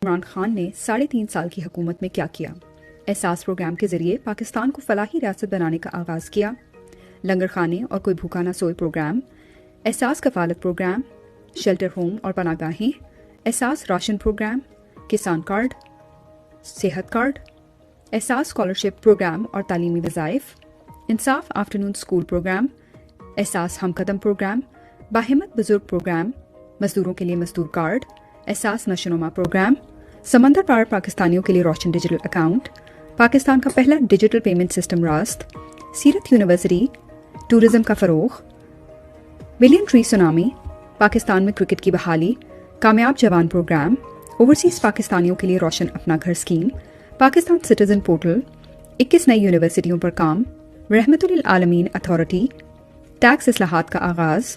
عمران خان نے 3.5 سال کی حکومت میں کیا کیا؟ احساس پروگرام کے ذریعے پاکستان کو فلاحی ریاست بنانے کا آغاز کیا۔ لنگر خانے اور کوئی بھوکا نہ سوئے پروگرام، احساس کفالت پروگرام، شیلٹر ہوم اور پناہ گاہیں، احساس راشن پروگرام، کسان کارڈ، صحت کارڈ، احساس اسکالرشپ پروگرام اور تعلیمی وظائف، انصاف آفٹرنون اسکول پروگرام، احساس ہم قدم پروگرام، باہمت بزرگ پروگرام، مزدوروں کے لیے مزدور کارڈ، احساس نشوونما پروگرام، سمندر پار پاکستانیوں کے لیے روشن ڈیجیٹل اکاؤنٹ، پاکستان کا پہلا ڈیجیٹل پیمنٹ سسٹم راست، سیرت یونیورسٹی، ٹورزم کا فروغ، ولیم ٹری سونامی، پاکستان میں کرکٹ کی بحالی، کامیاب جوان پروگرام، اوورسیز پاکستانیوں کے لیے روشن اپنا گھر اسکیم، پاکستان سٹیزن پورٹل، 21 نئی یونیورسٹیوں پر کام، رحمت للعالمین اتھارٹی، ٹیکس اصلاحات کا آغاز،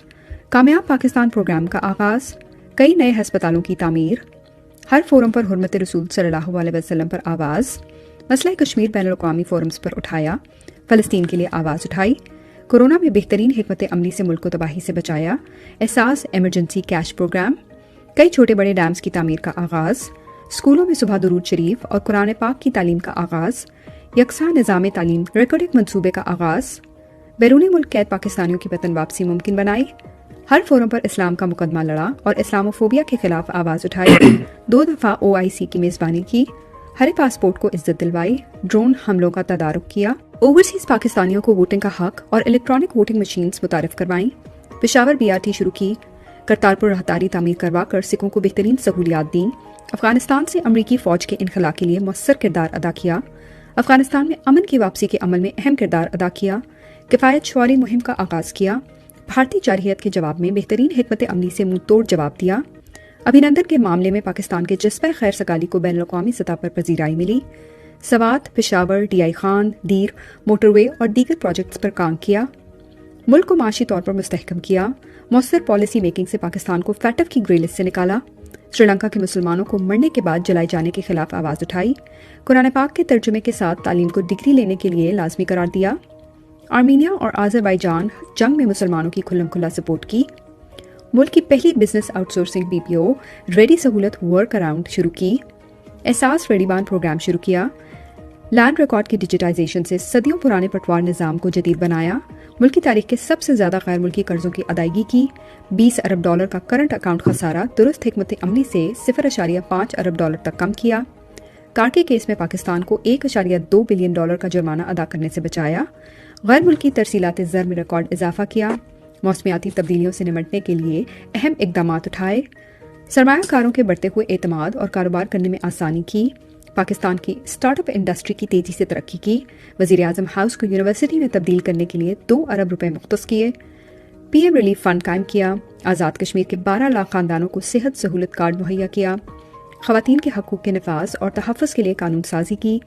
کامیاب پاکستان پروگرام کا آغاز، کئی نئے ہسپتالوں کی تعمیر، ہر فورم پر حرمت رسول صلی اللہ علیہ وسلم پر آواز، مسئلہ کشمیر بین الاقوامی فورمز پر اٹھایا، فلسطین کے لیے آواز اٹھائی، کورونا میں بہترین حکمت عملی سے ملک کو تباہی سے بچایا، احساس ایمرجنسی کیش پروگرام، کئی چھوٹے بڑے ڈیمز کی تعمیر کا آغاز، اسکولوں میں صبح درود شریف اور قرآن پاک کی تعلیم کا آغاز، یکساں نظام تعلیم ریکارڈنگ منصوبے کا آغاز، بیرون ملک قید پاکستانیوں کی وطن واپسی ممکن بنائی، ہر فورم پر اسلام کا مقدمہ لڑا اور اسلاموفوبیا کے خلاف آواز اٹھائی، 2 دفعہ OIC کی میزبانی کی، ہر پاسپورٹ کو عزت دلوائی، ڈرون حملوں کا تدارک کیا، اوورسیز پاکستانیوں کو ووٹنگ کا حق اور الیکٹرانک ووٹنگ مشینز متعارف کروائیں، پشاور BRT شروع کی، کرتارپور راہداری تعمیر کروا کر سکھوں کو بہترین سہولیات دیں، افغانستان سے امریکی فوج کے انخلا کے لیے مؤثر کردار ادا کیا، افغانستان میں امن کی واپسی کے عمل میں اہم کردار ادا کیا، کفایت شعاری مہم کا آغاز کیا، بھارتی جارحیت کے جواب میں بہترین حکمت عملی سے منہ توڑ جواب دیا، ابھینندن کے معاملے میں پاکستان کے جذبہ خیر سگالی کو بین الاقوامی سطح پر پذیرائی ملی، سوات، پشاور، DI خان، دیر، موٹر وے اور دیگر پروجیکٹس پر کام کیا، ملک کو معاشی طور پر مستحکم کیا، مؤثر پالیسی میکنگ سے پاکستان کو فیٹف کی گرے لسٹ سے نکالا، سری لنکا کے مسلمانوں کو مرنے کے بعد جلائے جانے کے خلاف آواز اٹھائی، قرآن پاک کے ترجمے کے ساتھ تعلیم کو ڈگری لینے کے لیے لازمی قرار دیا، آرمینیا اور آذربائیجان جنگ میں مسلمانوں کی کھلم کھلا سپورٹ کی، ملک کی پہلی business out sourcing BPO ready سہولت ورک اراؤنڈ شروع کی، احساس ریڈی بان پروگرام شروع کیا، لینڈ ریکارڈ کی ڈیجیٹائزیشن سے صدیوں پرانے پٹوار نظام کو جدید بنایا، ملک کی تاریخ کے سب سے زیادہ غیر ملکی قرضوں کی ادائیگی کی، $20 ارب کا کرنٹ اکاؤنٹ خسارہ درست حکمت عملی سے $0.5 ارب تک کم کیا، کارکے کیس میں پاکستان کو $1.2 بلین کا جرمانہ ادا کرنے سے بچایا، غیر ملکی ترسیلات زر میں ریکارڈ اضافہ کیا، موسمیاتی تبدیلیوں سے نمٹنے کے لیے اہم اقدامات اٹھائے، سرمایہ کاروں کے بڑھتے ہوئے اعتماد اور کاروبار کرنے میں آسانی کی، پاکستان کی اسٹارٹ اپ انڈسٹری کی تیزی سے ترقی کی، وزیر اعظم ہاؤس کو یونیورسٹی میں تبدیل کرنے کے لیے $2 ارب مختص کیے، PM ریلیف فنڈ قائم کیا، آزاد کشمیر کے 12 لاکھ خاندانوں کو صحت سہولت کارڈ مہیا کیا، خواتین کے حقوق کے نفاذ اور تحفظ کے لیے قانون سازی کی،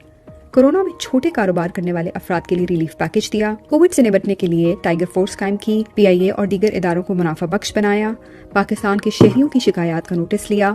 کورونا میں چھوٹے کاروبار کرنے والے افراد کے لیے ریلیف پیکج دیا، کووڈ سے نمٹنے کے لیے ٹائیگر فورس قائم کی، PIA اور دیگر اداروں کو منافع بخش بنایا، پاکستان کے شہریوں کی شکایات کا نوٹس لیا،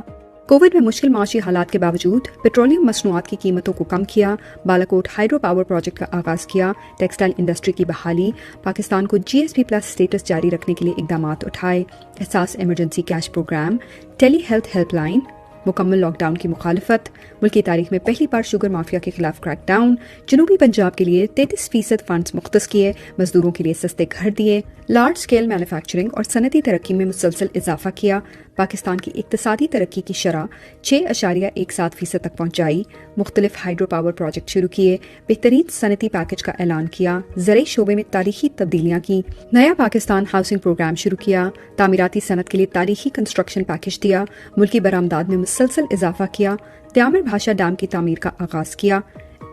کووڈ میں مشکل معاشی حالات کے باوجود پیٹرولیم مصنوعات کی قیمتوں کو کم کیا، بالاکوٹ ہائیڈرو پاور پروجیکٹ کا آغاز کیا، ٹیکسٹائل انڈسٹری کی بحالی، پاکستان کو GSP+ سٹیٹس جاری رکھنے کے لیے اقدامات اٹھائے، احساس ایمرجنسی کیش پروگرام، ٹیلی ہیلتھ ہیلپ لائن، مکمل لاک ڈاؤن کی مخالفت، ملک کی تاریخ میں پہلی بار شوگر مافیا کے خلاف کریک ڈاؤن، جنوبی پنجاب کے لیے 33% فنڈز مختص کیے، مزدوروں کے لیے سستے گھر دیے، لارج سکیل مینوفیکچرنگ اور صنعتی ترقی میں مسلسل اضافہ کیا، پاکستان کی اقتصادی ترقی کی شرح 6.17% تک پہنچائی، مختلف ہائیڈرو پاور پروجیکٹ شروع کیے، بہترین صنعتی پیکج کا اعلان کیا، زرعی شعبے میں تاریخی تبدیلیاں کی، نیا پاکستان ہاؤسنگ پروگرام شروع کیا، تعمیراتی صنعت کے لیے تاریخی کنسٹرکشن پیکج دیا، ملکی برآمدات میں مسلسل اضافہ کیا، تیامر بھاشا ڈیم کی تعمیر کا آغاز کیا،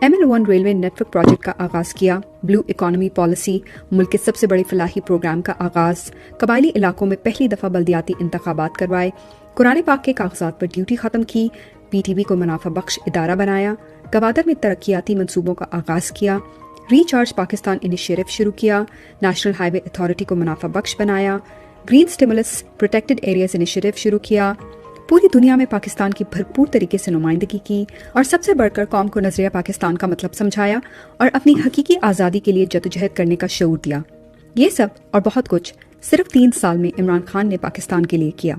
ML1 railway net work project کا آغاز کیا، بلو اکانومی پالیسی، ملک کے سب سے بڑے فلاحی پروگرام کا آغاز، قبائلی علاقوں میں پہلی دفعہ بلدیاتی انتخابات کروائے، قرآن پاک کے کاغذات پر ڈیوٹی ختم کی، PTB کو منافع بخش ادارہ بنایا، گوادر میں ترقیاتی منصوبوں کا آغاز کیا، ریچارج پاکستان انیشیٹو شروع کیا، نیشنل ہائی وے اتھارٹی کو منافع بخش بنایا، گرین سٹیمولس پروٹیکٹڈ ایریاز انیشیٹو شروع کیا، پوری دنیا میں پاکستان کی بھرپور طریقے سے نمائندگی کی اور سب سے بڑھ کر قوم کو نظریہ پاکستان کا مطلب سمجھایا اور اپنی حقیقی آزادی کے لیے جدوجہد کرنے کا شعور دیا۔ یہ سب اور بہت کچھ صرف 3 سال میں عمران خان نے پاکستان کے لیے کیا۔